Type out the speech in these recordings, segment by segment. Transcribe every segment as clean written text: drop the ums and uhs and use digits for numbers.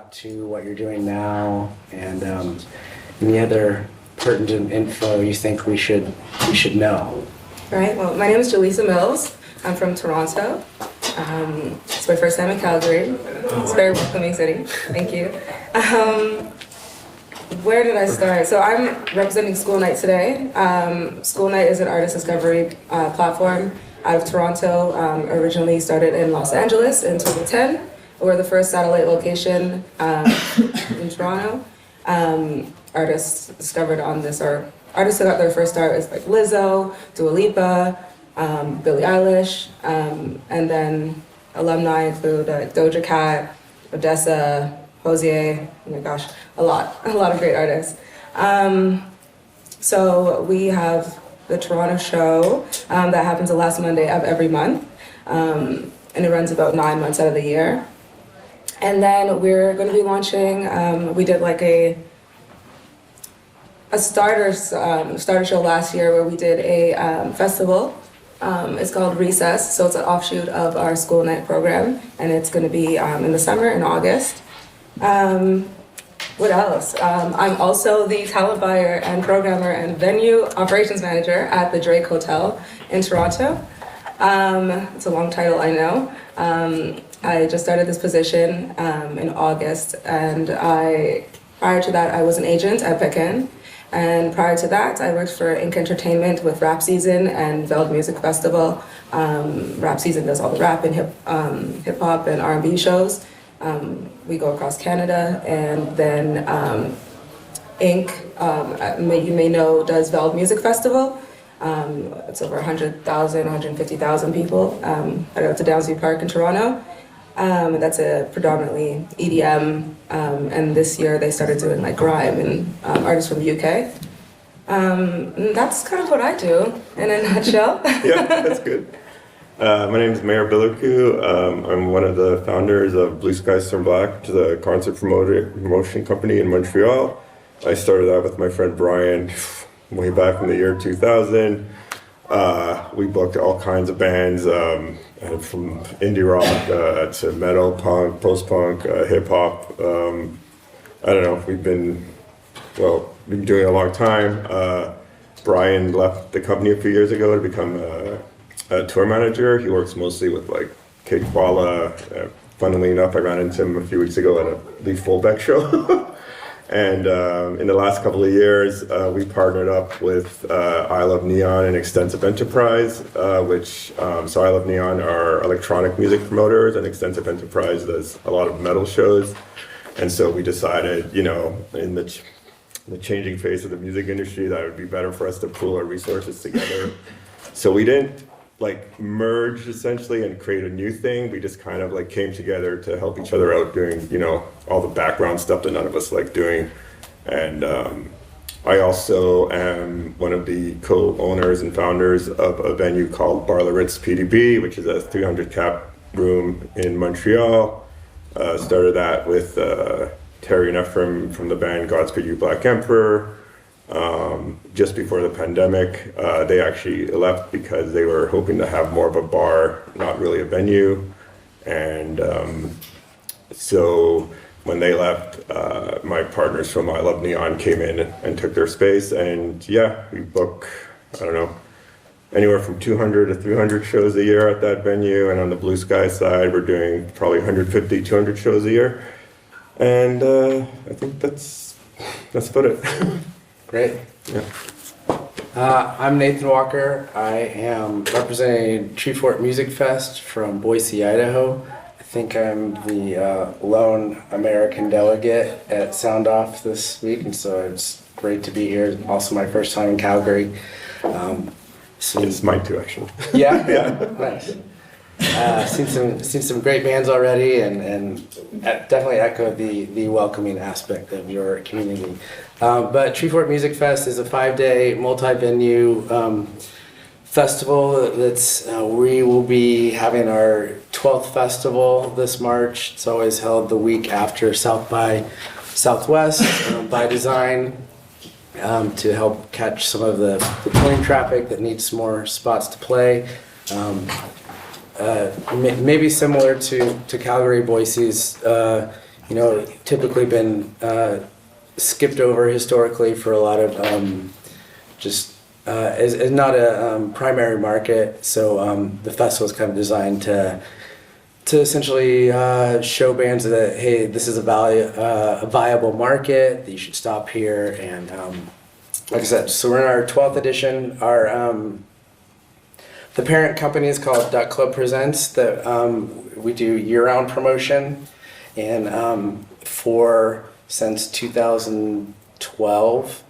lot to what you're doing now, and any other pertinent info you think we should know? All right, well, my name is Jalyssa Mills. I'm from Toronto. It's my first time in Calgary. It's a very welcoming city. Thank you. Where did I start? So I'm representing School Night today. School Night is an artist discovery platform out of Toronto. Originally started in Los Angeles in 2010. We're the first satellite location in Toronto. Artists discovered on this, or artists who got their first start is like Lizzo, Dua Lipa, Billie Eilish, and then alumni include Doja Cat, Odessa, Hosier, oh my gosh, a lot of great artists. So we have the Toronto show that happens the last Monday of every month, and it runs about 9 months out of the year. And then we're going to be launching, we did like a starter show last year where we did a festival. It's called Recess, so it's an offshoot of our School Night program, and it's going to be in the summer in August. What else? I'm also the talent buyer and programmer and venue operations manager at the Drake Hotel in Toronto. It's a long title, I know. I just started this position in August, and prior to that, I was an agent at Pekin. And prior to that, I worked for Ink Entertainment with Rap Season and Veld Music Festival. Rap Season does all the rap and hip hop and R&B shows. We go across Canada, and then Ink, you may know, does Veld Music Festival. It's over 100,000, 150,000 people. I go to Downsview Park in Toronto. That's a predominantly EDM, and this year they started doing like grime and artists from the UK. And that's kind of what I do in a nutshell. Yeah, that's good. My name is Meyer Billurcu. I'm one of the founders of Blue Skies Turn Black, which is a concert promotion company in Montreal. I started that with my friend Brian way back in the year 2000. We booked all kinds of bands, from indie rock to metal, punk, post-punk, hip-hop. I don't know, we've been doing it a long time. Brian left the company a few years ago to become a tour manager. He works mostly with like Kid Koala. Funnily enough, I ran into him a few weeks ago at a Lee Fullbeck show. And in the last couple of years, we partnered up with I Love Neon and Extensive Enterprise, so I Love Neon are electronic music promoters, and Extensive Enterprise does a lot of metal shows. And so we decided, in the changing face of the music industry, that it would be better for us to pool our resources together. So we didn't merge essentially and create a new thing. We just kind of came together to help each other out doing, all the background stuff that none of us like doing. And I also am one of the co-owners and founders of a venue called Bar Le Ritz PDB, which is a 300 cap room in Montreal. Started that with Terry and Ephraim from the band Godspeed You Black Emperor. Just before the pandemic, they actually left because they were hoping to have more of a bar, not really a venue. And so when they left, my partners from I Love Neon came in and took their space. And yeah, we book, I don't know, anywhere from 200 to 300 shows a year at that venue. And on the Blue Sky side, we're doing probably 150, 200 shows a year. And I think that's about it. Great. Yeah. I'm Nathan Walker. I am representing Treefort Music Fest from Boise, Idaho. I think I'm the lone American delegate at Sound Off this week, and so it's great to be here. Also my first time in Calgary. It's mine too, actually. Yeah? Yeah. Nice. Seen some great bands already, and definitely echo the welcoming aspect of your community. But Treefort Music Fest is a 5-day multi-venue festival. We will be having our 12th festival this March. It's always held the week after South by Southwest by design, to help catch some of the plane traffic that needs more spots to play. Maybe similar to Calgary, Boise's typically been skipped over historically for a lot of just is not a primary market. So the festival is kind of designed to essentially show bands that, hey, this is a viable market, that you should stop here. And like I said, so we're in our 12th edition. Our the parent company is called Duck Club Presents. That we do year-round promotion, and since 2012,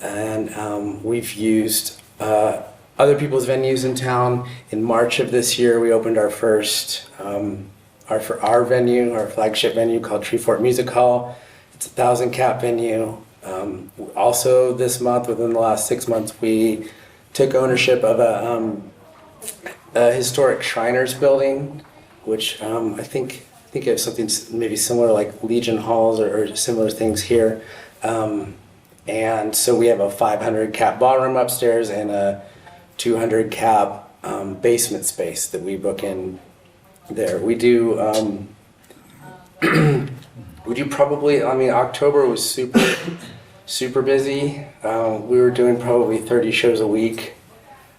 and we've used other people's venues in town. In March of this year, we opened our first our venue, our flagship venue called Treefort Music Hall. It's a 1,000-cap venue. Also, this month, within the last 6 months, we took ownership of a historic Shriners building, which I think of something maybe similar like Legion Halls or similar things here. And so we have a 500-cap ballroom upstairs and a 200-cap basement space that we book in there. We do probably, October was super busy. We were doing probably 30 shows a week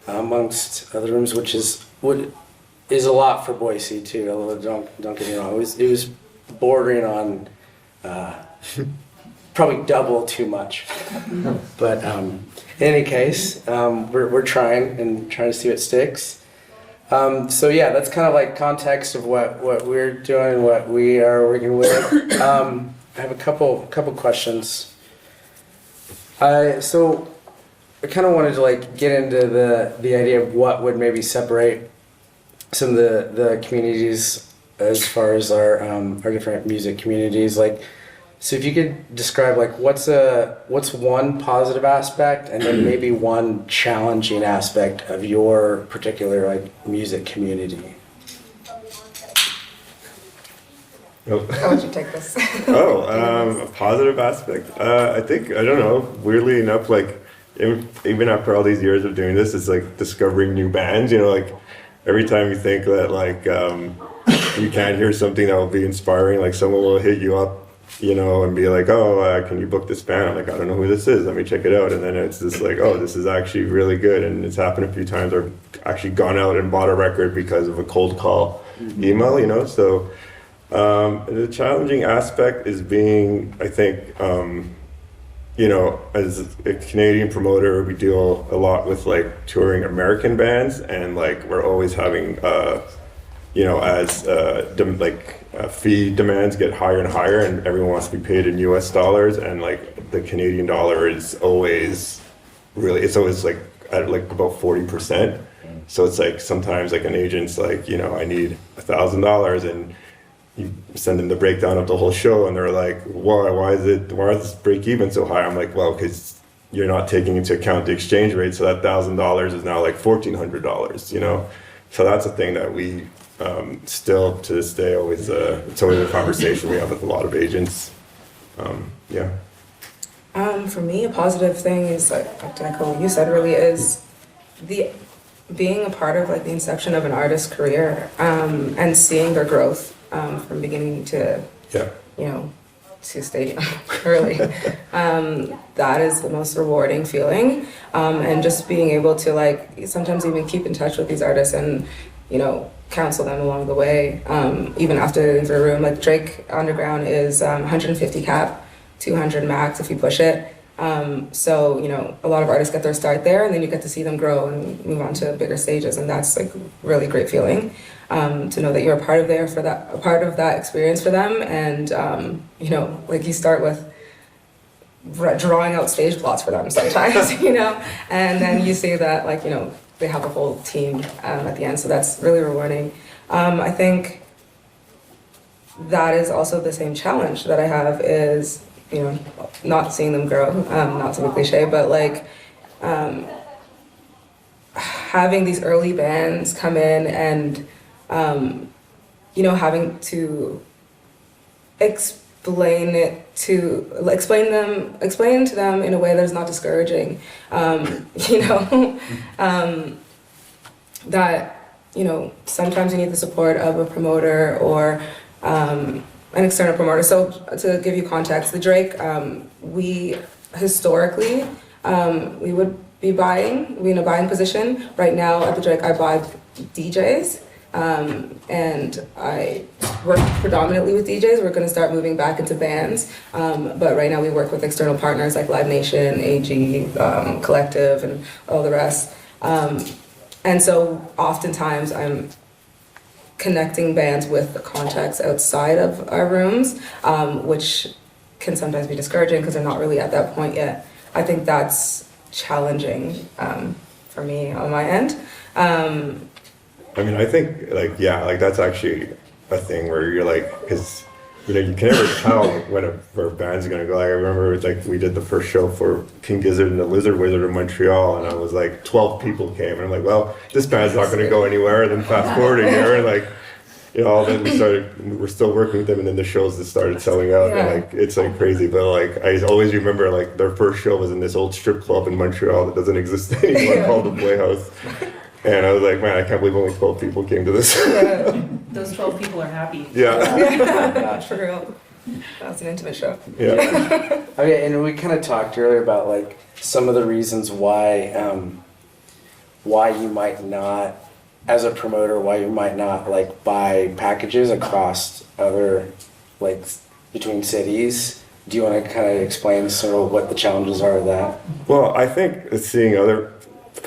amongst other rooms, which is a lot for Boise too. Although don't get me wrong, it was bordering on probably double too much. But in any case, we're trying to see what sticks. So yeah, that's kind of like context of what we're doing, what we are working with. I have a couple questions. So I kind of wanted to like get into the idea of what would maybe separate some of the communities as far as our different music communities. Like, so if you could describe like what's one positive aspect and then maybe one challenging aspect of your particular like music community. How would you take this? A positive aspect. I don't know, weirdly enough, like even after all these years of doing this, it's like discovering new bands, like every time you think that like you can't hear something that will be inspiring, like someone will hit you up, and be like, can you book this band? I'm like, I don't know who this is, let me check it out. And then it's just like, this is actually really good. And it's happened a few times. I've actually gone out and bought a record because of a cold call email, so the challenging aspect is being, I think, as a Canadian promoter, we deal a lot with like touring American bands, and like we're always having, fee demands get higher and higher, and everyone wants to be paid in US dollars, and like the Canadian dollar is always it's always like at like about 40%. So it's like sometimes like an agent's like, I need $1,000, and you send them the breakdown of the whole show, and they're like, why is this break even so high? I'm like, well, because you're not taking into account the exchange rate, so that $1,000 is now like $1,400, So that's a thing that we still to this day always it's always a conversation we have with a lot of agents. For me, a positive thing is like to echo what you said, really is being a part of like the inception of an artist's career, and seeing their growth from beginning to to stadium really. That is the most rewarding feeling, and just being able to like sometimes even keep in touch with these artists and counsel them along the way, even after the room. Like Drake Underground is 150 cap, 200 max if you push it. So a lot of artists get their start there, and then you get to see them grow and move on to bigger stages, and that's like really great feeling, to know that you're a part of that experience for them. And like you start with drawing out stage plots for them sometimes, and then you see that like they have a whole team at the end, so that's really rewarding. I think that is also the same challenge that I have is not seeing them grow, not to be cliche, but like having these early bands come in and having to explain to them in a way that is not discouraging, that sometimes you need the support of a promoter or an external promoter. So to give you context, the Drake, we historically, we would be in a buying position. Right now at the Drake, I buy DJs, and I work predominantly with DJs. We're going to start moving back into bands, but right now we work with external partners like Live Nation, AG, Collective, and all the rest. And so oftentimes I'm connecting bands with the contacts outside of our rooms, which can sometimes be discouraging because they're not really at that point yet. I think that's challenging for me on my end. I mean, I think like that's actually a thing where you're like, because you can never tell where a band's gonna go. Like I remember like we did the first show for King Gizzard and the Lizard Wizard in Montreal, and I was like 12 people came, and I'm like, well, this band's not gonna go anywhere. And then fast forward a year, and like then we're still working with them, and then the shows just started selling out, and like it's like crazy. But like I always remember like their first show was in this old strip club in Montreal that doesn't exist anymore called the Playhouse. And I was like, man, I can't believe only 12 people came to this. Those 12 people are happy. Yeah, for real. That was an intimate show. Yeah. Okay, and we kind of talked earlier about like some of the reasons why you might not, as a promoter, why you might not like buy packages across other, like between cities. Do you want to kind of explain sort of what the challenges are of that? Well, I think seeing other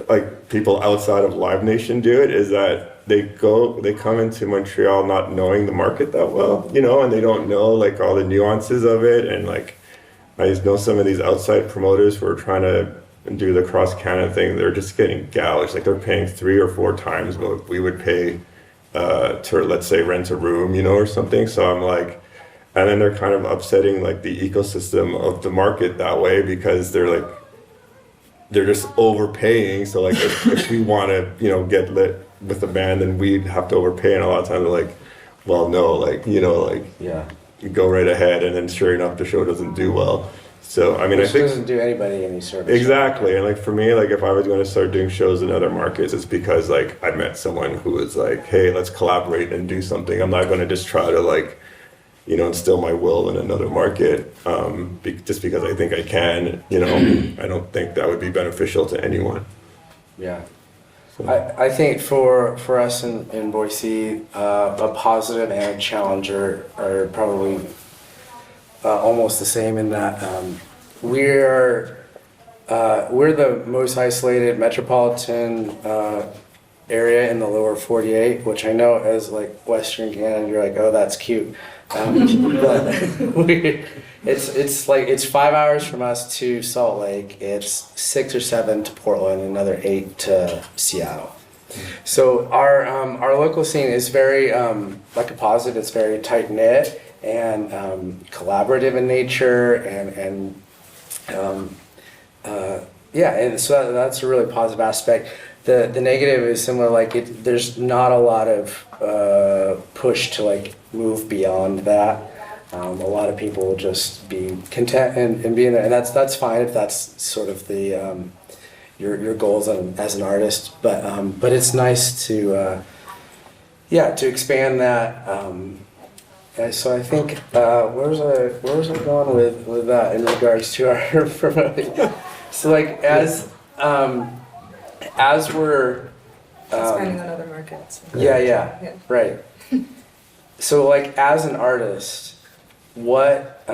like people outside of Live Nation do it is that they come into Montreal not knowing the market that well, and they don't know like all the nuances of it. And like I just know some of these outside promoters who are trying to do the cross Canada thing, they're just getting gouged. Like they're paying 3 or 4 times what we would pay to, let's say, rent a room, or something. So I'm like, and then they're kind of upsetting like the ecosystem of the market that way, because they're just overpaying. So like if we want to, get lit with a band, then we'd have to overpay. And a lot of times they're like, well, no, like, you go right ahead. And then sure enough, the show doesn't do well. So, I mean, Which I think doesn't do anybody any service. Exactly. And like for me, like if I was going to start doing shows in other markets, it's because like I met someone who was like, hey, let's collaborate and do something. I'm not going to just try to like, instill my will in another market just because I think I can. I don't think that would be beneficial to anyone. Yeah. So. I think for us in Boise, a positive and a challenger are probably almost the same in that we're the most isolated metropolitan area in the lower 48, which I know as like Western Canada, you're like, oh, that's cute. But it's 5 hours from us to Salt Lake. It's 6 or 7 to Portland, another 8 to Seattle. So our local scene is very like a positive. It's very tight knit and collaborative in nature, and so that's a really positive aspect. The negative is similar. Like there's not a lot of push to like move beyond that. A lot of people will just be content and be in there, and that's fine if that's sort of the your goals as an artist. But it's nice to expand that. So I think where was I going with that in regards to our promoting? So like as we're Expanding on other markets. Yeah, right. So like as an artist, what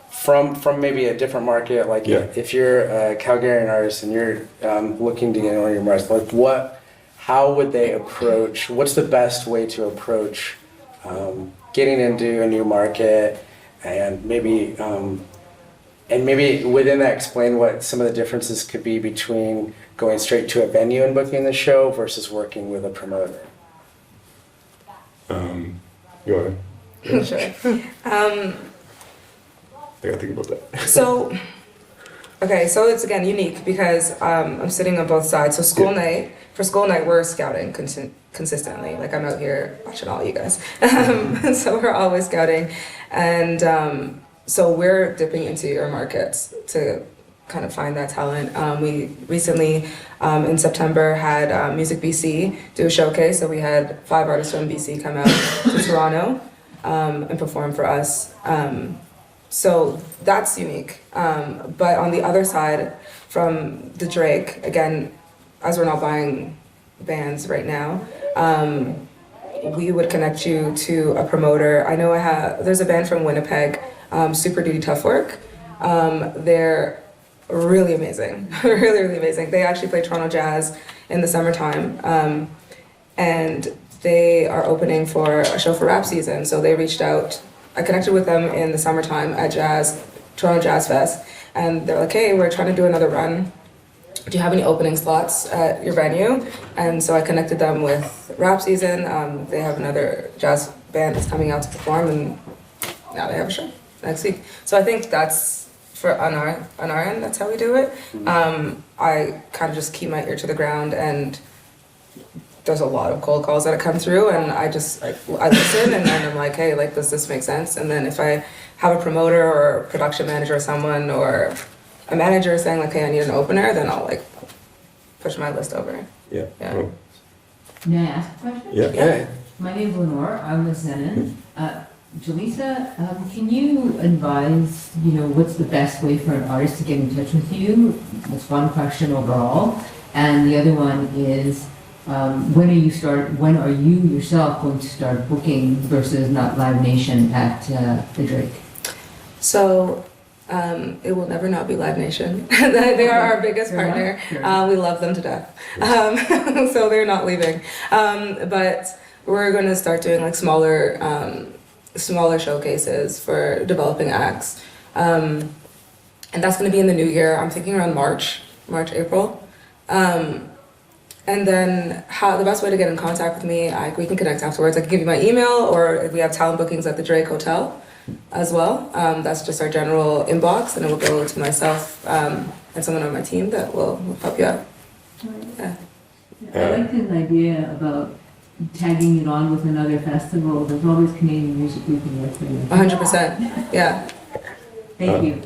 from maybe a different market, like if you're a Calgarian artist and you're looking to get into one of your markets, like how would they approach? What's the best way to approach getting into a new market, and maybe within that explain what some of the differences could be between going straight to a venue and booking the show versus working with a promoter? Go ahead. Sure. I gotta think about that. So it's again unique because I'm sitting on both sides. So for school night, we're scouting consistently. Like I'm out here watching all you guys. So we're always scouting. And so we're dipping into your markets to kind of find that talent. We recently, in September, had Music BC do a showcase. So we had 5 artists from BC come out to Toronto. and perform for us. So that's unique. But on the other side, from the Drake, again, as we're not buying bands right now, we would connect you to a promoter. I know there's a band from Winnipeg, Super Duty Tough Work. They're really amazing, really, really amazing. They actually play Toronto Jazz in the summertime, and they are opening for a show for rap season. So they reached out. I connected with them in the summertime at Toronto Jazz Fest, and they're like, hey, we're trying to do another run. Do you have any opening slots at your venue? And so I connected them with rap season. They have another jazz band that's coming out to perform, and now they have a show next week. So I think that's on our end, that's how we do it. I kind of just keep my ear to the ground, and there's a lot of cold calls that come through, and I listen, and then I'm like, hey, like, does this make sense? And then if I have a promoter or a production manager or someone or a manager saying like, hey, I need an opener, then I'll like push my list over. Yeah. Yeah. May I ask a question? Yeah. Yeah. My name's Lenore. I'm with Zenon. Jalyssa, can you advise, what's the best way for an artist to get in touch with you? That's one question overall. And the other one is, when are you yourself going to start booking versus not Live Nation at the Drake? So it will never not be Live Nation. They are our biggest partner. We love them to death. So they're not leaving. But we're going to start doing like smaller showcases for developing acts. And that's going to be in the new year. I'm thinking around March, April. And then the best way to get in contact with me, we can connect afterwards. I can give you my email, or if we have talent bookings at the Drake Hotel as well. That's just our general inbox, and it will go to myself and someone on my team that will help you out. Yeah. I like the idea about tagging it on with another festival. There's always Canadian music we can work with. 100%, yeah. Thank you.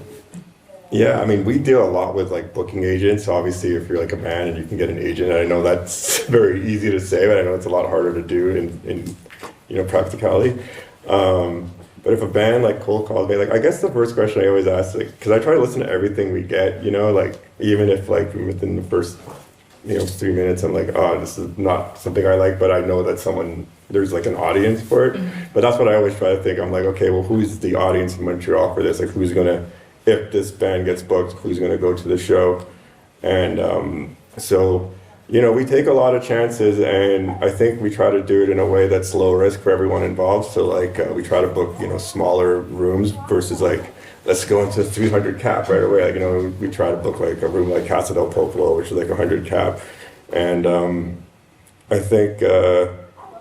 Yeah, I mean, we deal a lot with like booking agents. Obviously, if you're like a band and you can get an agent, I know that's very easy to say, but I know it's a lot harder to do in practicality. But if a band like cold calls me, like I guess the first question I always ask, like, because I try to listen to everything we get, like even if like within the first 3 minutes I'm like, oh, this is not something I like, but I know that there's like an audience for it. Mm-hmm. But that's what I always try to think. I'm like, okay, well, who's the audience in Montreal for this? Like, who's gonna, if this band gets booked, who's gonna go to the show? And so, we take a lot of chances, and I think we try to do it in a way that's low risk for everyone involved. So like we try to book, smaller rooms versus like, let's go into 300 cap right away. Like, we try to book like a room like Casa del Popolo, which is like 100 cap. And I think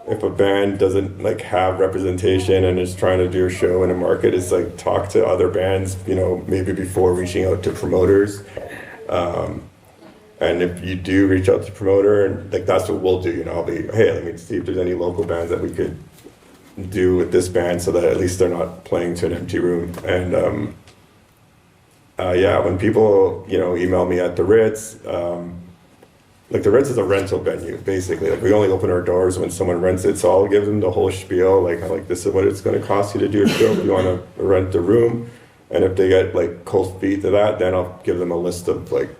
if a band doesn't like have representation and is trying to do a show in a market, is like talk to other bands, maybe before reaching out to promoters. And if you do reach out to promoter, and like that's what we'll do, I'll be, hey, let me see if there's any local bands that we could do with this band, so that at least they're not playing to an empty room. And when people email me at the Ritz, like the Ritz is a rental venue basically. Like we only open our doors when someone rents it, so I'll give them the whole spiel, like this is what it's going to cost you to do a show if you want to rent the room. And if they get like cold feet to that, then I'll give them a list of like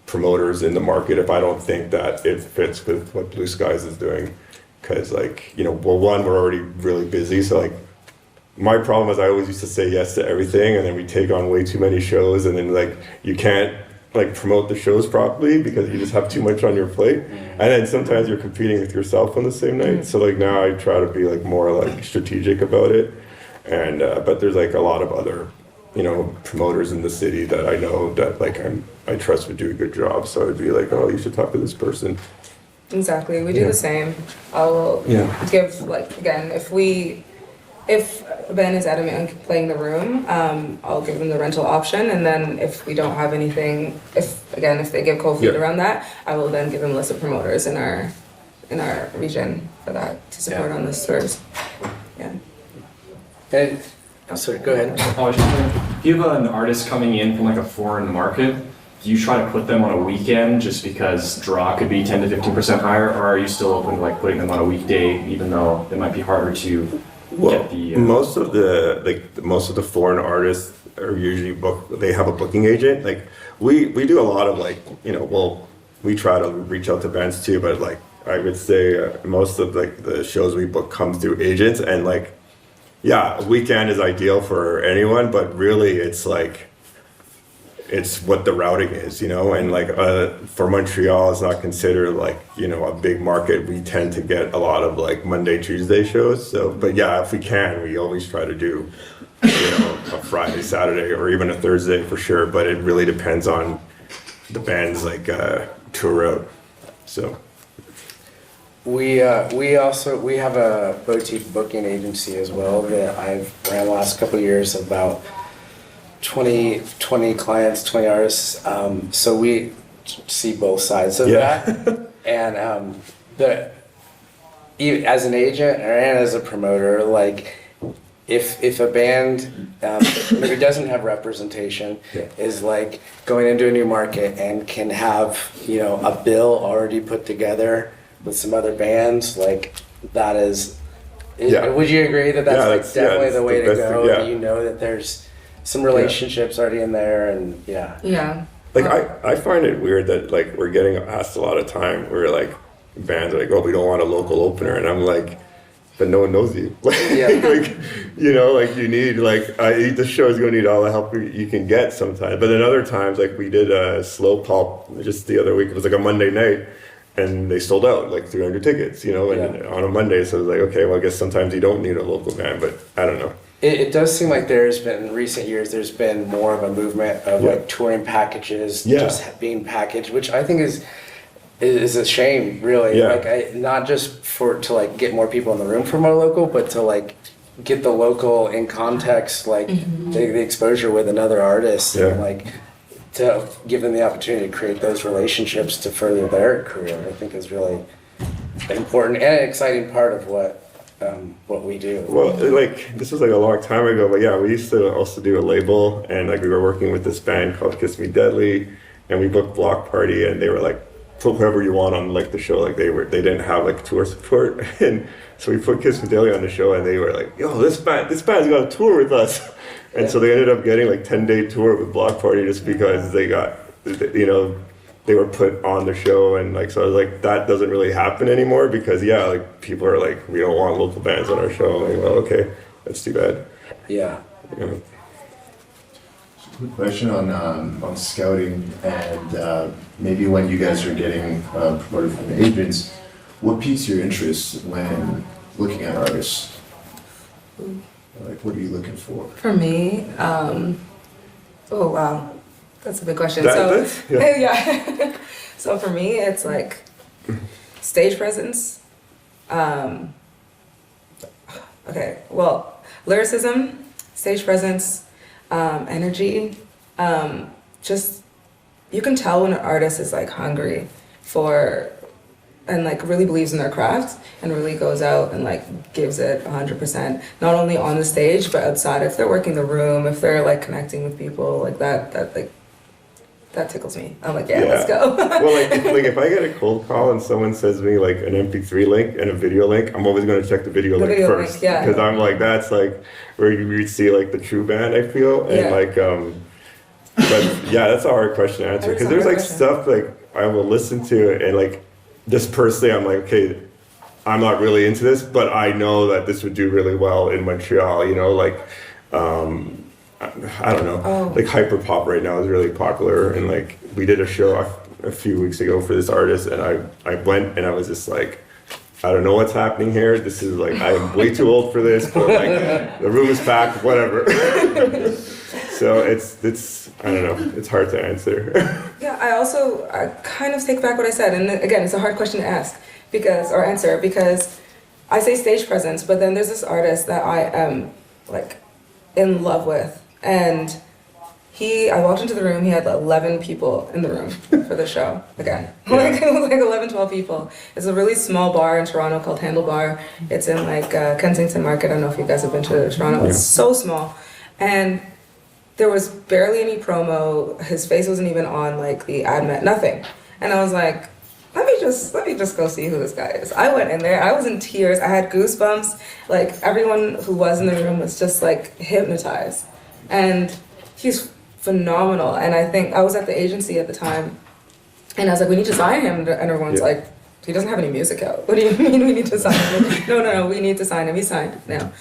promoters in the market if I don't think that it fits with what Blue Skies is doing. Because like, well, one, we're already really busy. So like my problem is I always used to say yes to everything, and then we take on way too many shows, and then like you can't like promote the shows properly because you just have too much on your plate. And then sometimes you're competing with yourself on the same night. So like now I try to be like more like strategic about it. And but there's like a lot of other promoters in the city that I know that like I trust would do a good job. So I'd be like, oh, you should talk to this person. Exactly, we do the same. I will give, like, again, if a band is adamant on playing the room, I'll give them the rental option, and then if we don't have anything, if they give cold feet around that, I will then give them a list of promoters in our region for that to support on this tours. Yeah. And, sorry, go ahead. Oh, I was just wondering, if you have an artist coming in from like a foreign market, do you try to put them on a weekend just because draw could be 10 to 15% higher, or are you still open to like putting them on a weekday, even though it might be harder to Well, get the most of the foreign artists are usually they have a booking agent. Like we do a lot of like, well, we try to reach out to bands too, but like I would say most of like the shows we book comes through agents, and like, yeah, a weekend is ideal for anyone, but really it's like, it's what the routing is, and like for Montreal, it's not considered like, a big market. We tend to get a lot of like Monday, Tuesday shows. So, but yeah, if we can, we always try to do, a Friday, Saturday, or even a Thursday for sure. But it really depends on the band's like tour route. So. We have a boutique booking agency as well that I've ran the last couple of years, about 20 clients, 20 artists. So we see both sides of that. And as an agent and as a promoter, like if a band maybe doesn't have representation, is like going into a new market and can have a bill already put together with some other bands, like that is. Would you agree that that's definitely the way to go? That there's some relationships already in there, and Like I find it weird that like we're getting asked a lot of time where like bands are like, oh, we don't want a local opener, and I'm like, but no one knows you. Like you need the show is going to need all the help you can get sometimes. But then other times, like we did a Slow Pulp just the other week. It was like a Monday night, and they sold out like 300 tickets. And on a Monday, so it was like, okay, well, I guess sometimes you don't need a local band, but I don't know. It does seem like in recent years, there's been more of a movement of like touring packages just being packaged, which I think is a shame, really. Like not just to like get more people in the room from our local, but to like get the local in context, like the exposure with another artist, and like to give them the opportunity to create those relationships to further their career. I think is really important and an exciting part of what we do. Well, like this was like a long time ago, but yeah, we used to also do a label, and like we were working with this band called Kiss Me Deadly, and we booked Block Party, and they were like, put whoever you want on like the show. Like they didn't have like tour support, and so we put Kiss Me Deadly on the show, and they were like, yo, this band's got a tour with us, and so they ended up getting like 10-day tour with Block Party just because they got, they were put on the show, and like, so I was like, that doesn't really happen anymore because like people are like, we don't want local bands on our show. I'm like, well, okay, that's too bad. Yeah. Quick question on scouting and maybe when you guys are getting promoted from the agents, what piques your interest when looking at artists? Like, what are you looking for? For me, oh wow. That's a big question. So for me, it's like stage presence. Lyricism, stage presence, energy. Just you can tell when an artist is like hungry for and like really believes in their craft and really goes out and like gives it 100%, not only on the stage but outside. If they're working the room, if they're like connecting with people, like that tickles me. I'm like, let's go. Well, like if I get a cold call and someone sends me like an MP3 link and a video link, I'm always going to check the video link first, because I'm like, that's like where you see like the true band, I feel, and like but that's a hard question to answer, because there's like stuff like I will listen to and like just personally I'm like, okay, I'm not really into this, but I know that this would do really well in Montreal, like I don't know, like hyperpop right now is really popular, and like we did a show a few weeks ago for this artist, and I went and I was just like, I don't know what's happening here. This is like, I'm way too old for this, but like the room is packed, whatever. So it's I don't know, it's hard to answer. I kind of take back what I said, and again, it's a hard question to answer because I say stage presence, but then there's this artist that I am like in love with, and I walked into the room, he had 11 people in the room for the show, again. Like, it was like 11, 12 people. It's a really small bar in Toronto called Handlebar. It's in like Kensington Market. I don't know if you guys have been to Toronto. It's so small. And there was barely any promo. His face wasn't even on like the ad nothing. And I was like, let me just go see who this guy is. I went in there, I was in tears, I had goosebumps. Like everyone who was in the room was just like hypnotized. And he's phenomenal. And I think I was at the agency at the time, and I was like, we need to sign him. And everyone's like, he doesn't have any music out. What do you mean we need to sign him? No, we need to sign him. He's signed now.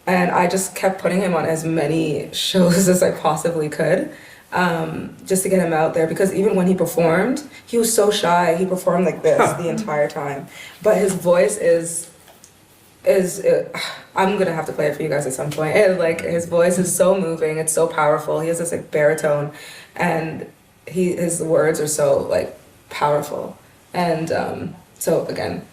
And I just kept putting him on as many shows as I possibly could, just to get him out there. Because even when he performed, he was so shy. He performed like this the entire time. But his voice is I'm gonna have to play it for you guys at some point. Like his voice is so moving. It's so powerful. He has this like baritone, and his words are so like powerful. And so again,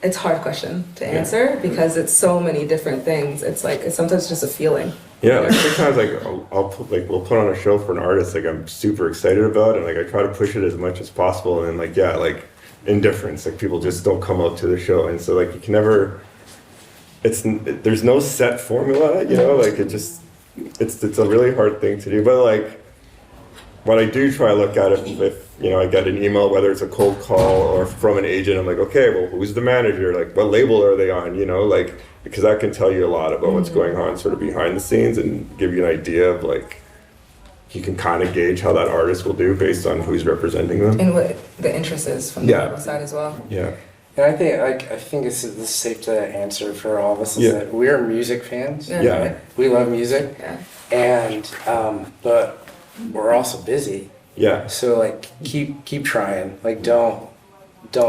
it's a hard question to answer because it's so many different things. It's like it's sometimes just a feeling. Yeah, like sometimes we'll put on a show for an artist like I'm super excited about, and like I try to push it as much as possible, and like indifference, like people just don't come out to the show, and so like you can never. There's no set formula, you know, like it's a really hard thing to do, but like when I do try to look at it, if you know I get an email, whether it's a cold call or from an agent, I'm like, okay, well, who's the manager? Like, what label are they on? You know, like because that can tell you a lot about what's going on, sort of behind the scenes, and give you an idea of like you can kind of gauge how that artist will do based on who's representing them and what the interest is from the label side as well. Yeah. And I think this is safe to answer for all of us is that we're music fans. Yeah. Right? We love music. Yeah. And but we're also busy. Yeah. So like keep trying. Like don't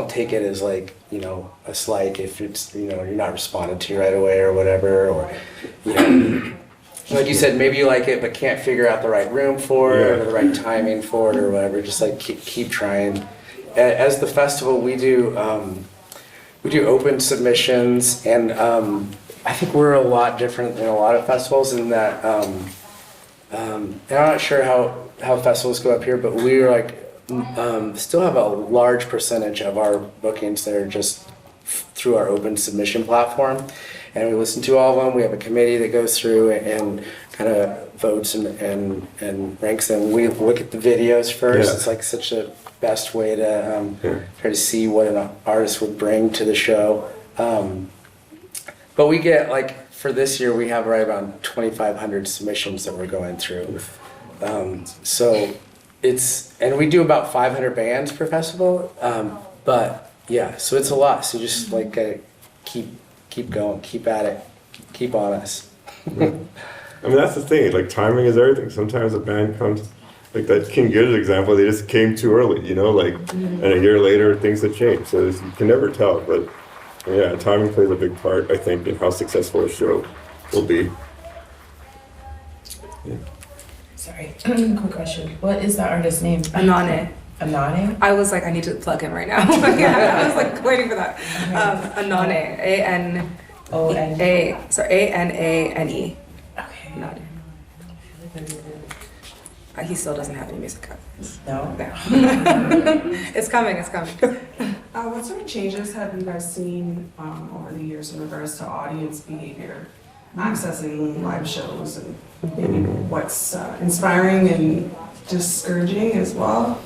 take it as like, you know, a slight if it's, you know, you're not responded to right away or whatever, or you know, like you said, maybe you like it but can't figure out the right room for it or the right timing for it or whatever. Just like keep trying. As the festival, we do open submissions, and I think we're a lot different than a lot of festivals in that, and I'm not sure how festivals go up here, but we are like, still have a large percentage of our bookings that are just through our open submission platform, and we listen to all of them. We have a committee that goes through and kind of votes and ranks them. We look at the videos first. It's like such a best way to try to see what an artist would bring to the show. But we get like for this year we have right around 2,500 submissions that we're going through. So and we do about 500 bands per festival. But yeah, so it's a lot. So just like keep going, keep at it, keep on us. I mean that's the thing. Like timing is everything. Sometimes a band comes. Like that King Gizzard example, they just came too early, you know, like, and a year later things have changed. So you can never tell, but yeah, timing plays a big part, I think, in how successful a show will be. Yeah. Sorry, quick question. What is that artist's name? Anane. Anane? I was like, I need to plug him right now. Yeah, I was like waiting for that. Anane. A-N-A-N-E. Okay. Anane. He still doesn't have any music out. No? It's coming. What sort of changes have you guys seen over the years in regards to audience behavior, accessing live shows, and maybe what's inspiring and discouraging as well?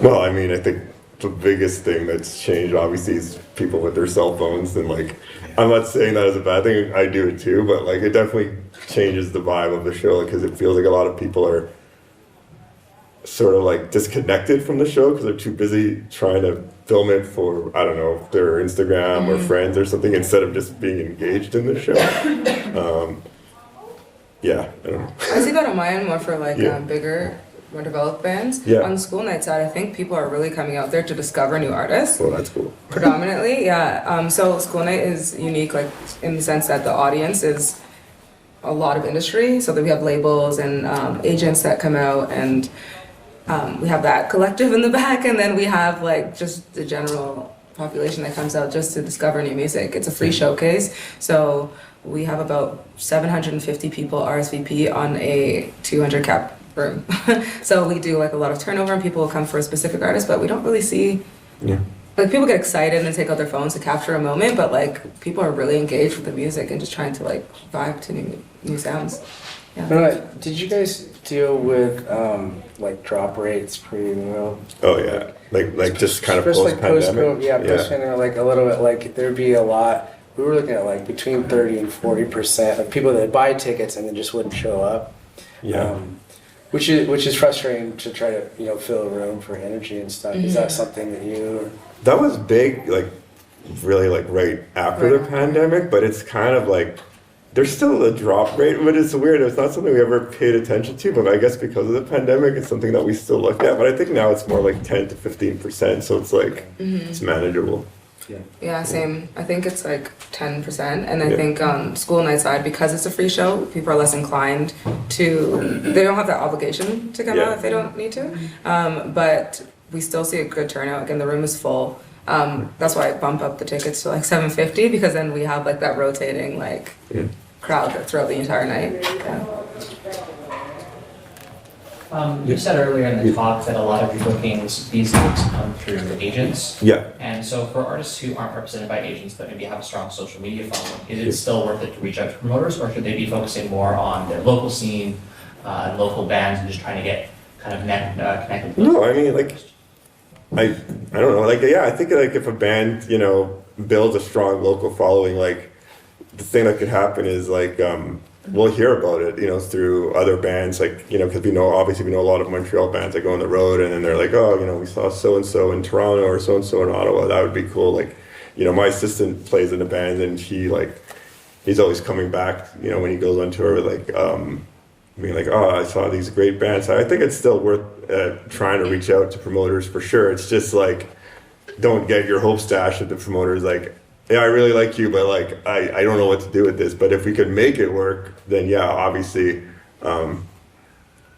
Well, I mean, I think the biggest thing that's changed obviously is people with their cell phones, and like, I'm not saying that as a bad thing, I do it too, but like it definitely changes the vibe of the show because it feels like a lot of people are sort of like disconnected from the show because they're too busy trying to film it for, I don't know, their Instagram or friends or something instead of just being engaged in the show. Yeah, I don't know. I see that on my end more for like bigger, more developed bands. Yeah. On the school night side, I think people are really coming out there to discover new artists. Well, that's cool. Predominantly, yeah. So school night is unique, like in the sense that the audience is a lot of industry. So that we have labels and agents that come out, and we have that collective in the back, and then we have like just the general population that comes out just to discover new music. It's a free showcase, so we have about 750 people RSVP on a 200 cap room. So we do like a lot of turnover, and people will come for a specific artist, but we don't really see like people get excited and take out their phones to capture a moment, but like people are really engaged with the music and just trying to like vibe to new sounds. Yeah. Did you guys deal with like drop rates pretty well? Oh yeah, like just kind of Especially post-pandemic. Yeah, post-pandemic, like a little bit, like there'd be a lot. We were looking at like between 30 and 40% of people that buy tickets and then just wouldn't show up. Yeah. Which is frustrating to try to fill a room for energy and stuff. Is that something that you? That was big, like really like right after the pandemic, but it's kind of like there's still a drop rate, but it's weird. It's not something we ever paid attention to, but I guess because of the pandemic, it's something that we still look at. But I think now it's more like 10 to 15%, so it's like it's manageable. Yeah, same. I think it's like 10%, and I think school night side, because it's a free show, people are less inclined to. They don't have that obligation to come out if they don't need to. But we still see a good turnout. Again, the room is full. That's why I bump up the tickets to like $750, because then we have like that rotating like crowd throughout the entire night. You said earlier in the talk that a lot of your bookings these days come through agents. Yeah. And so for artists who aren't represented by agents but maybe have a strong social media following, is it still worth it to reach out to promoters, or should they be focusing more on their local scene, local bands, and just trying to get kind of connected with No, I mean like I don't know, like I think like if a band builds a strong local following, like the thing that could happen is like we'll hear about it, through other bands, like, because we know a lot of Montreal bands that go on the road, and then they're like, oh, we saw so-and-so in Toronto or so-and-so in Ottawa, that would be cool. Like, my assistant plays in a band, and he's always coming back, when he goes on tour, like, being like, oh, I saw these great bands. I think it's still worth trying to reach out to promoters for sure. It's just like, don't get your hopes dashed at the promoters, like, yeah, I really like you, but like I don't know what to do with this. But if we could make it work, then yeah, obviously,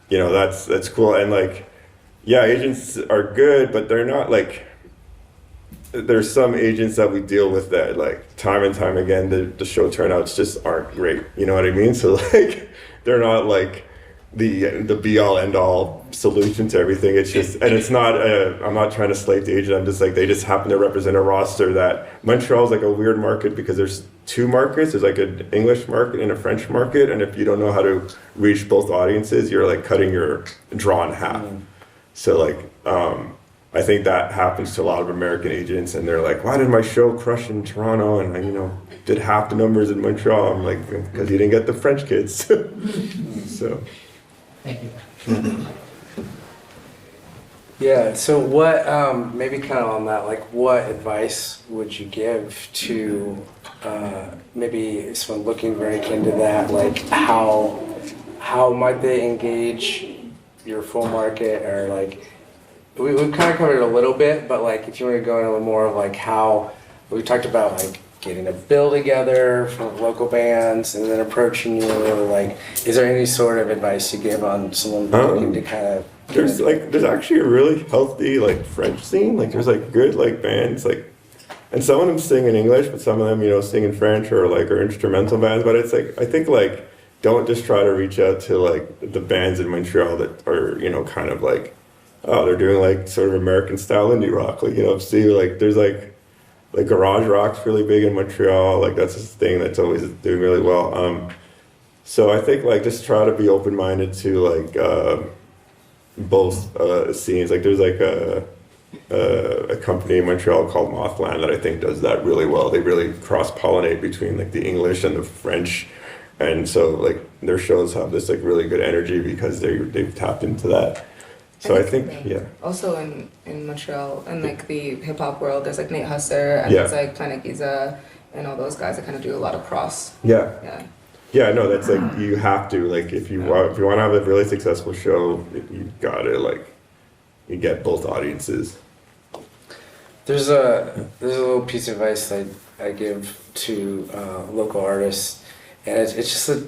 that's cool. And like, yeah, agents are good, but they're not like. There's some agents that we deal with that like time and time again, the show turnouts just aren't great. You know what I mean? So like, they're not like the be all end all solution to everything. It's just, and it's not I'm not trying to slate the agent. I'm just like, they just happen to represent a roster that Montreal's like a weird market because there's two markets. There's like an English market and a French market, and if you don't know how to reach both audiences, you're like cutting your draw in half. So like I think that happens to a lot of American agents, and they're like, why did my show crush in Toronto and I did half the numbers in Montreal? I'm like, because you didn't get the French kids. So Thank you. Yeah, so what, maybe kind of on that, like what advice would you give to maybe someone looking very into that, like how might they engage your full market, or like, we've kind of covered it a little bit, but like if you want to go into a little more of like how, we talked about like getting a bill together from local bands and then approaching you, like, is there any sort of advice you give on someone looking to kind of... There's actually a really healthy like French scene, like there's like good like bands, like, and some of them sing in English, but some of them sing in French or like are instrumental bands, but it's like, I think like, don't just try to reach out to like the bands in Montreal that are, kind of like, oh, they're doing like sort of American style indie rock, like, see like there's like garage rock's really big in Montreal, like that's a thing that's always doing really well. So I think like just try to be open-minded to like both scenes. Like there's like a company in Montreal called Mothland that I think does that really well. They really cross-pollinate between like the English and the French, and so like their shows have this like really good energy because they've tapped into that. So I think, yeah. Also in Montreal and like the hip hop world, there's like Nate Husser and there's like Planet Giza and all those guys that kind of do a lot of cross. Yeah. Yeah, no, that's like, you have to, like, if you want to have a really successful show, you gotta like, you get both audiences. There's a little piece of advice that I give to local artists, and it's just a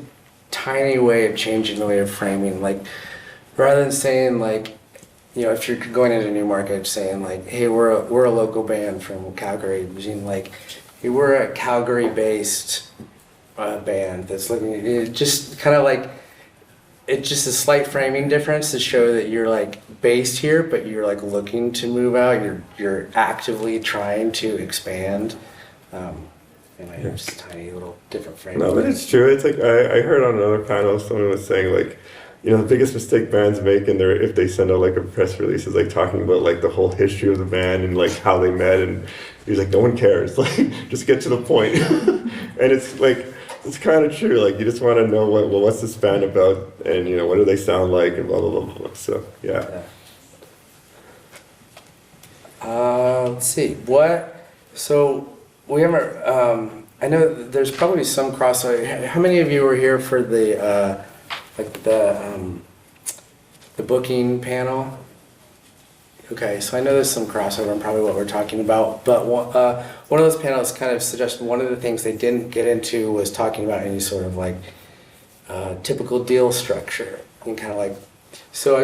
tiny way of changing the way of framing. Like, rather than saying like, if you're going into a new market, saying like, hey, we're a local band from Calgary, using like, hey, we're a Calgary-based band that's looking. It just kind of like, it's just a slight framing difference to show that you're like based here, but you're like looking to move out. You're actively trying to expand. Just a tiny little different framing. No, but it's true. It's like I heard on another panel someone was saying like, the biggest mistake bands make in their if they send out like a press release is like talking about like the whole history of the band and like how they met, and he's like, no one cares, like just get to the point. And it's like it's kind of true, like you just want to know what's this band about, and what do they sound like, and blah blah blah blah. So yeah. Let's see. So we haven't. I know there's probably some crossover. How many of you were here for the booking panel? Okay, so I know there's some crossover and probably what we're talking about. But one of those panels kind of suggested one of the things they didn't get into was talking about any sort of like typical deal structure and kind of like. So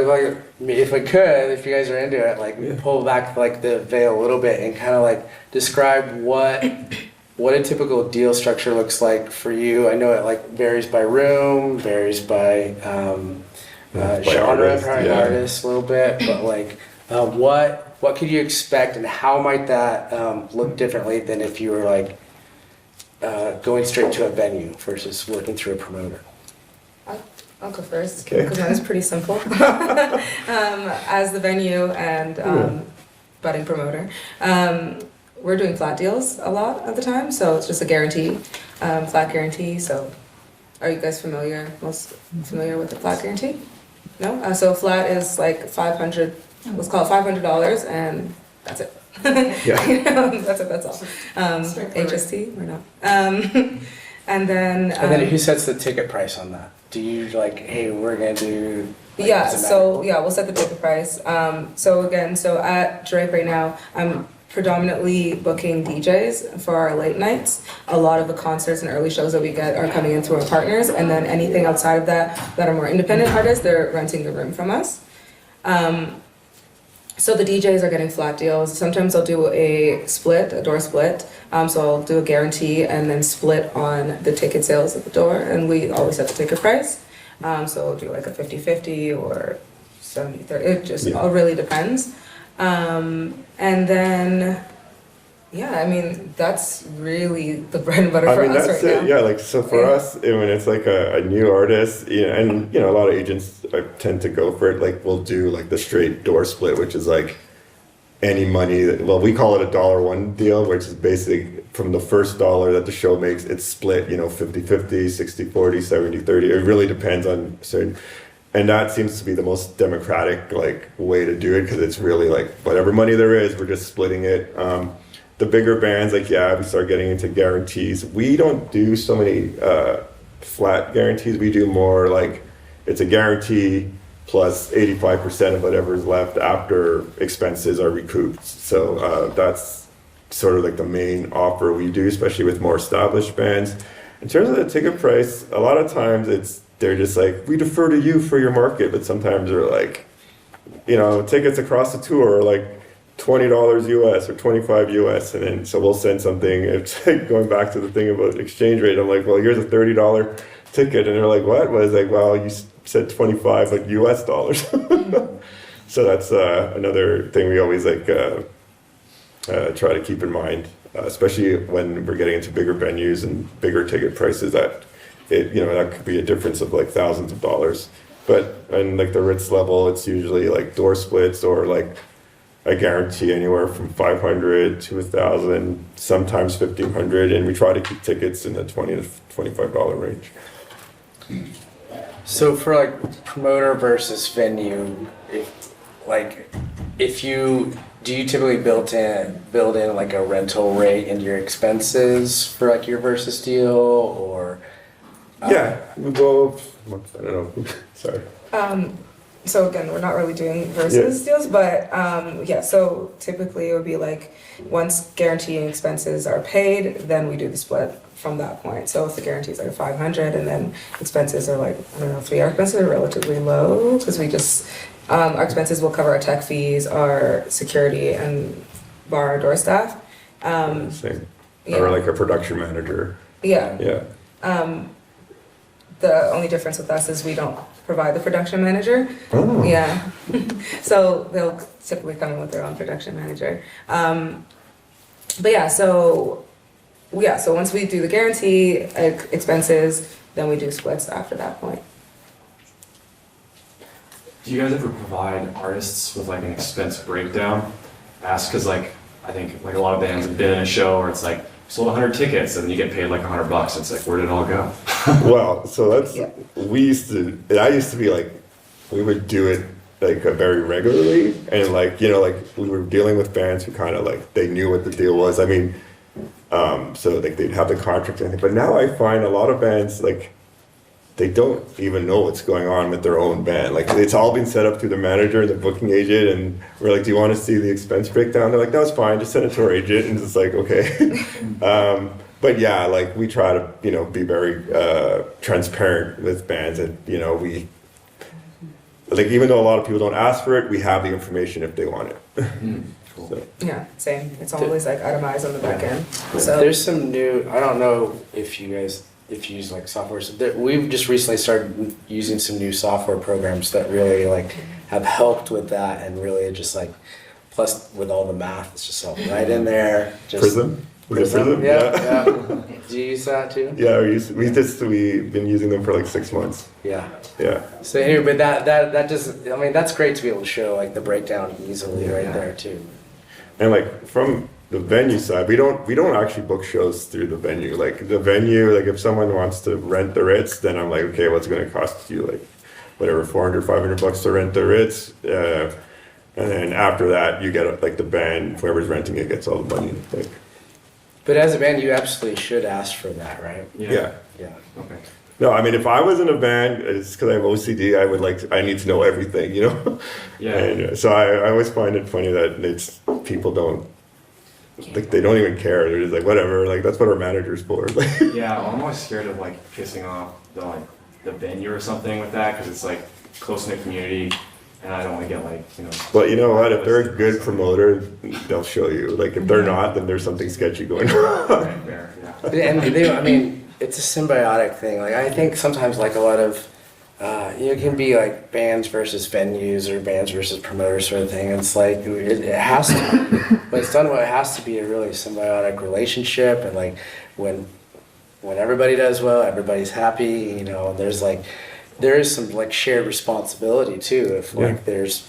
if you guys are into it, like pull back like the veil a little bit and kind of like describe what a typical deal structure looks like for you. I know it like varies by room, varies by genre, artist a little bit, but like what could you expect and how might that look differently than if you were like going straight to a venue versus working through a promoter? I'll go first Okay. because mine is pretty simple. As the venue and budding promoter, we're doing flat deals a lot of the time, so it's just a guarantee, flat guarantee. So, are you guys most familiar with the flat guarantee? No. So flat is like $500. Let's call it $500, and that's it. Yeah. That's it. That's all. HST or not? And then Who sets the ticket price on that? Do you like, hey, we're gonna do? Like, yeah, does it so we'll set the ticket price. So at Drake right now, I'm predominantly booking DJs for our late nights. A lot of the concerts and early shows that we get are coming in through our partners, and then anything outside of that are more independent artists, they're renting the room from us. So the DJs are getting flat deals. Sometimes I'll do a door split. So I'll do a guarantee and then split on the ticket sales at the door, and we always set the ticket price. So I'll do like a 50-50 or 70-30. It just all really depends. And then, I mean, that's really the bread and butter for us that's right it. now. Yeah, like so for us, when it's like a new artist, and a lot of agents tend to go for it. Like we'll do like the straight door split, which is like any money. We call it a $1 deal, which is basically from the first dollar that the show makes, it's split. 50-50, 60-40, 70-30. It really depends on certain. And that seems to be the most democratic like way to do it because it's really like whatever money there is, we're just splitting it. The bigger bands, we start getting into guarantees. We don't do so many flat guarantees. We do more like it's a guarantee plus 85% of whatever is left after expenses are recouped. So that's sort of like the main offer we do, especially with more established bands. In terms of the ticket price, a lot of times they're just like, we defer to you for your market, but sometimes they're like, tickets across the tour are like $20 US or $25 US, and then so we'll send something. It's like going back to the thing about exchange rate. I'm like, well, here's a $30 ticket, and they're like, what? Well, it's like, well, you said 25 like US dollars. So that's another thing we always like try to keep in mind, especially when we're getting into bigger venues and bigger ticket prices. That that could be a difference of like thousands of dollars. But on like the Ritz level, it's usually like door splits or like a guarantee anywhere from $500 to $1,000, sometimes $1,500, and we try to keep tickets in the $20 to $25 range. So for like promoter versus venue, do you typically build in like a rental rate into your expenses for like your versus deal or? Yeah, well, I don't know. Sorry. So again, we're not really doing versus deals, but so typically it would be like once guarantee and expenses are paid, then we do the split from that point. So if the guarantees are 500 and then expenses are like, I don't know, 3, our expenses are relatively low because we just, our expenses will cover our tech fees, our security and bar door staff. Same. Or like a production manager. Yeah. The only difference with us is we don't provide the production manager. Oh. Yeah. So they'll typically come in with their own production manager. So once we do the guarantee expenses, then we do splits after that point. Do you guys ever provide artists with like an expense breakdown? Ask because like I think like a lot of bands have been in a show where it's like sold 100 tickets and you get paid like $100. It's like where did it all go? Well, so that's, I used to be like, we would do it like very regularly, and like, you know, like we were dealing with bands who kind of like, they knew what the deal was. I mean, so like they'd have the contract and everything, but now I find a lot of bands like, they don't even know what's going on with their own band. Like it's all been set up through the manager, the booking agent, and we're like, do you want to see the expense breakdown? They're like, no, it's fine, just send it to our agent. And it's like, okay. But yeah, like we try to, you know, be very transparent with bands, and you know, we, like even though a lot of people don't ask for it, we have the information if they want it. Cool. So. Yeah, same. It's always like itemized on the back end. So There's some new, I don't know if you guys, if you use like software, so we've just recently started using some new software programs that really like have helped with that, and really just like, plus with all the math, it's just all right in there. Just, Prism? Was it Prism? Yeah. Do you use that too? Yeah, we've been using them for like 6 months. Yeah. Yeah. So anyway, but that just, I mean, that's great to be able to show like the breakdown easily right there too. And like from the venue side, we don't actually book shows through the venue. Like the venue, like if someone wants to rent the Ritz, then I'm like, okay, what's it gonna cost you? Like whatever, $400-500 to rent the Ritz. And then after that, you get like the band, whoever's renting it gets all the money. Like, But as a band, you absolutely should ask for that, right? yeah. Yeah. Okay. No, I mean, if I was in a band, it's because I have OCD. I need to know everything, you know. Yeah. And so I always find it funny that people don't, like, they don't even care. They're just like, whatever. Like that's what our manager's for. Yeah, well, I'm always scared of like pissing off the venue or something with that because it's like close knit community, and I don't want to get like But you know what? If they're a good promoter, they'll show you. Like if they're not, then there's something sketchy going on. Right there, yeah. And they, I mean, it's a symbiotic thing. Like I think sometimes like a lot of, it can be like bands versus venues or bands versus promoters sort of thing. It's like it has to, when it's done well, it has to be a really symbiotic relationship. And like when everybody does well, everybody's happy. You know, there is some like shared responsibility too. If like there's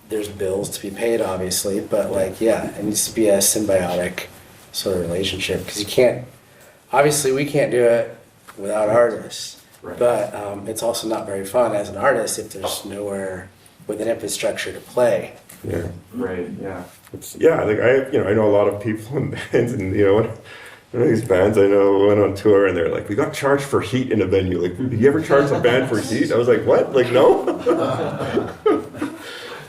bills to be paid, obviously, but like it needs to be a symbiotic sort of relationship because you can't. Obviously, we can't do it without artists, Right. but it's also not very fun as an artist if there's nowhere with an infrastructure to play. Yeah. Right, yeah. Like I know a lot of people in bands, and one of these bands I know went on tour, and they're like, we got charged for heat in a venue. Like, did you ever charge a band for heat? I was like, what? Like, no.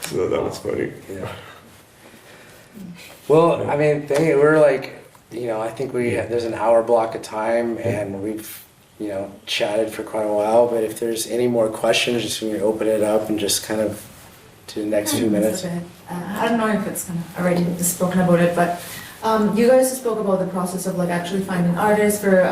So that was funny. Yeah. Well, I mean, we're like, I think there's an hour block of time, and we've, chatted for quite a while. But if there's any more questions, just when you open it up and just kind of to the next few minutes. I don't know if it's kind of already spoken about it, but you guys spoke about the process of like actually finding artists for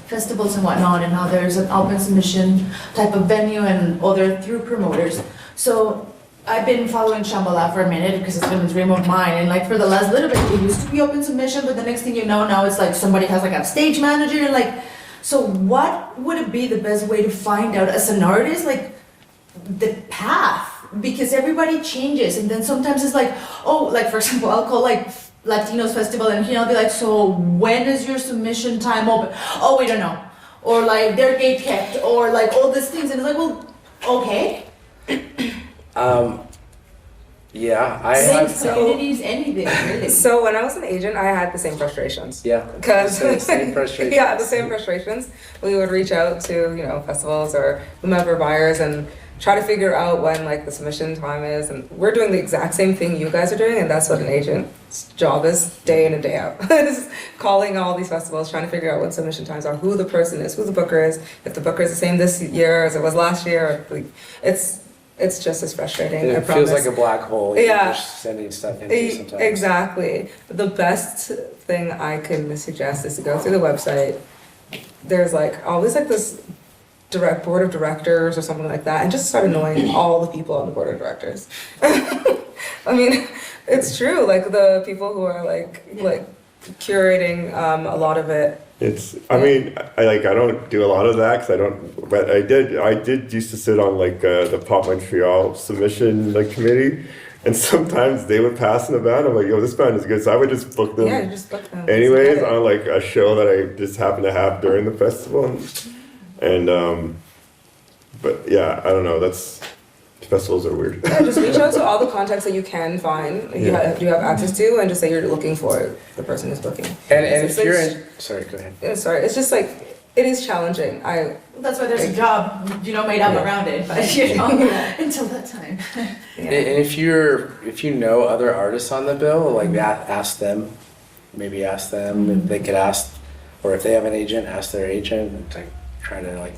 festivals and whatnot, and how there's an open submission type of venue and other through promoters. So I've been following Shambhala for a minute because it's been a dream of mine, and like for the last little bit it used to be open submission, but the next thing you know, now it's like somebody has like a stage manager, and like, so what would it be the best way to find out as an artist, like the path? Because everybody changes, and then sometimes it's like, oh, like for example, I'll call like Latinos Festival, and I'll be like, so when is your submission time open? Oh, we don't know. Or like they're gate kept, or like all these things, and it's like, well, okay. I Same communities, anything really. So when I was an agent, I had the same frustrations. Yeah. Because The same frustrations. Yeah, the same frustrations. We would reach out to festivals or whomever buyers and try to figure out when like the submission time is, and we're doing the exact same thing you guys are doing, and that's what an agent's job is day in and day out. Is calling all these festivals, trying to figure out when submission times are, who the person is, who the booker is, if the booker is the same this year as it was last year. It's just as frustrating. I It feels promise. like a black hole. Yeah. You're just sending stuff into sometimes. Exactly. The best thing I can suggest is to go through the website. There's like always like this board of directors or something like that, and just start annoying all the people on the board of directors. I mean, it's true. Like the people who are like curating a lot of it I mean, I don't do a lot of that, 'cause I don't, but I did used to sit on like, the Pop Montreal submission, like, committee, and sometimes they would pass in a band, I'm like, yo, this band is good, so I would just book them. Yeah, just book them. Anyways, on like a show that I just happened to have during the festival, and but yeah, I don't know, festivals are weird. Yeah, just reach out to all the contacts that you can find, you have access to, and just say you're looking for the person who's booking. And It's if you're like- in, sorry, go ahead. Sorry, it's just like, it is challenging. That's why there's a job, made up around it, but until that time. And if you know other artists on the bill, like ask them, maybe ask them if they could ask, or if they have an agent, ask their agent, and like try to like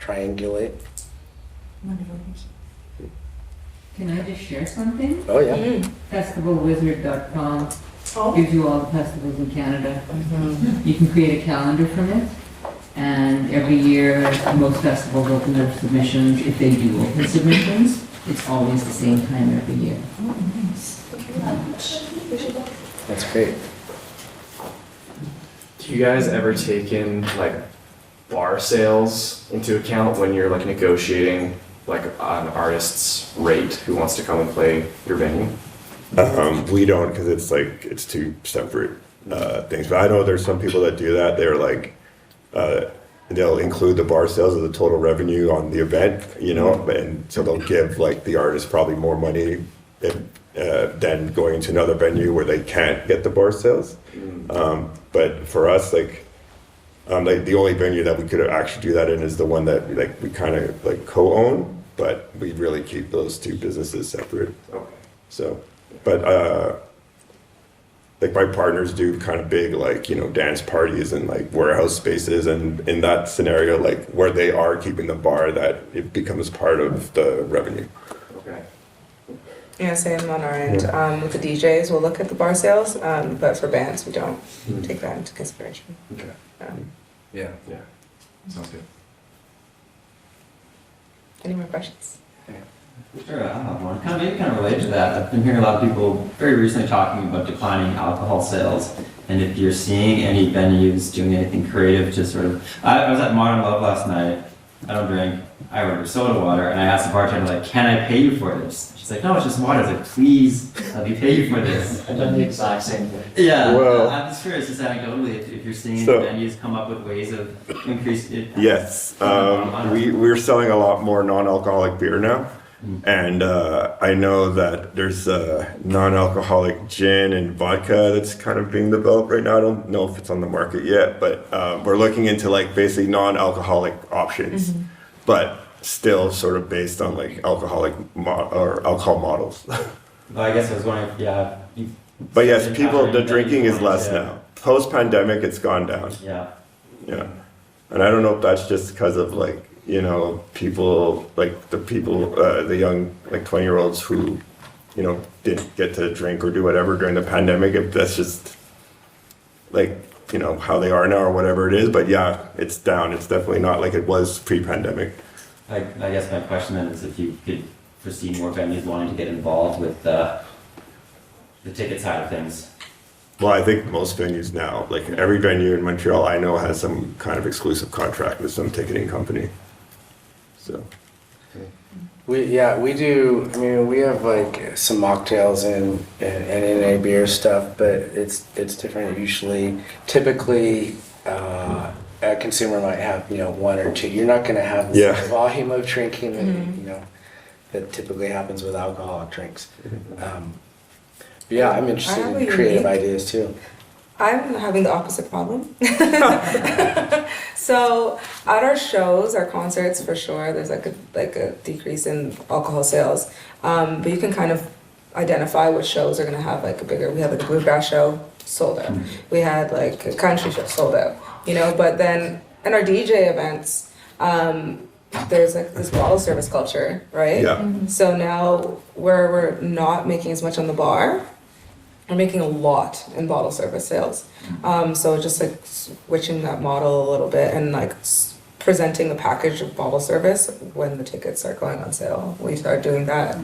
triangulate. Wonderful. Can I just share something? Oh yeah. Festivalwizard.com Oh. gives you all the festivals in Canada. You can create a calendar from it, and every year, most festivals open their submissions. If they do open submissions, it's always the same time every year. That's great. Do you guys ever take in like bar sales into account when you're like negotiating like an artist's rate who wants to come and play your venue? We don't, because it's two separate things. But I know there's some people that do that. They're like, they'll include the bar sales as the total revenue on the event, and so they'll give like the artist probably more money than going to another venue where they can't get the bar sales. But for us, like the only venue that we could actually do that in is the one that like we kind of like co-own, but we really keep those two businesses separate. Okay. So, but like my partners do kind of big like dance parties and like warehouse spaces, and in that scenario, like where they are keeping the bar, that it becomes part of the revenue. Okay. Yeah, same on our end. With the DJs, we'll look at the bar sales, but for bands, we don't take that into consideration. Okay. Yeah. Yeah. Sounds good. Any more questions? Sure, I have one. Maybe kind of related to that. I've been hearing a lot of people very recently talking about declining alcohol sales, and if you're seeing any venues doing anything creative to sort of. I was at Modern Love last night. I don't drink. I ordered soda water, and I asked the bartender, like, "Can I pay you for this?" She's like, "No, it's just water." I was like, "Please, let me pay you for this." I've done the exact same thing. Yeah, Well- I'm just curious, just anecdotally, if you're seeing So- venues come up with ways of increasing it. Yes, we're selling a lot more non-alcoholic beer now, and I know that there's non-alcoholic gin and vodka that's kind of being developed right now. I don't know if it's on the market yet, but we're looking into like basically non-alcoholic options, but still sort of based on like alcohol models. Well, I guess I was wondering, if, But yes, the drinking is less now. Post-pandemic, it's gone down. Yeah. Yeah, and I don't know if that's just because of like people like the young like 20-year-olds who didn't get to drink or do whatever during the pandemic. If that's just like how they are now or whatever it is, but yeah, it's down. It's definitely not like it was pre-pandemic. I guess my question then is if you could foresee more venues wanting to get involved with the ticket side of things. Well, I think most venues now, like every venue in Montreal I know has some kind of exclusive contract with some ticketing company. So. We do. I mean, we have like some mocktails and NA beer stuff, but it's different. Typically, a consumer might have one or two. You're not going to have the same volume of drinking that typically happens with alcoholic drinks. But yeah, I'm interested in creative ideas too. I'm having the opposite problem. So at our shows, our concerts, for sure, there's like a decrease in alcohol sales. But you can kind of identify which shows are gonna have like a bigger. We had like a bluegrass show, sold out. We had like a country show, sold out. But then in our DJ events, there's like this bottle service culture, right? Yeah. So now where we're not making as much on the bar, we're making a lot in bottle service sales. So just like switching that model a little bit and like presenting the package of bottle service when the tickets are going on sale. We start doing that,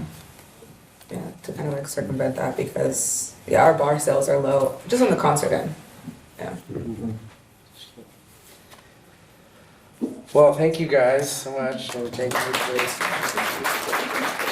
to kind of like circumvent that because our bar sales are low just on the concert end. Yeah. Well, thank you guys so much. And thank you for